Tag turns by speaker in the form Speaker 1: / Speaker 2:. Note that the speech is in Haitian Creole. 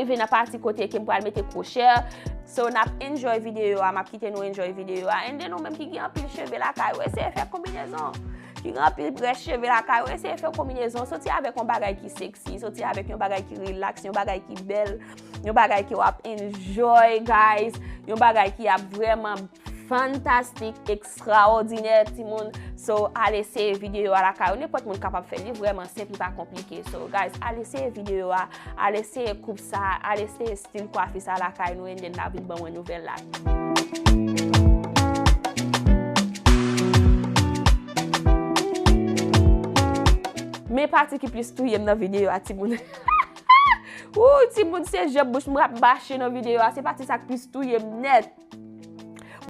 Speaker 1: rive nan parti kote ke mpral mette crochet. So nap enjoy video a, map kite nou enjoy video a. And then nou menm ki gen pil cheve la kay, ou ese fè kombinezon. Ki gen pil brèche cheve la kay, ou ese fè kombinezon. Soti avek yon bagay ki seksi, soti avek yon bagay ki relax, yon bagay ki bel, yon bagay ki wap enjoy guys, yon bagay ki ap vreman fantastique, extraordinaire, ti moun. So, allez essayer vidéo à la caille. N'importe moun capable de faire, vraiment simple, pas compliqué. So, guys, allez essayer vidéo à, allez essayer coupe ça, allez essayer style coiffer ça à la caille, nous, et then la vie bon une nouvelle là. Mais partie qui plus tout dans vidéo à ti moun. Ouh, ti moun c'est je bouche m'rap bâcher dans vidéo, c'est parti ça plus tout net.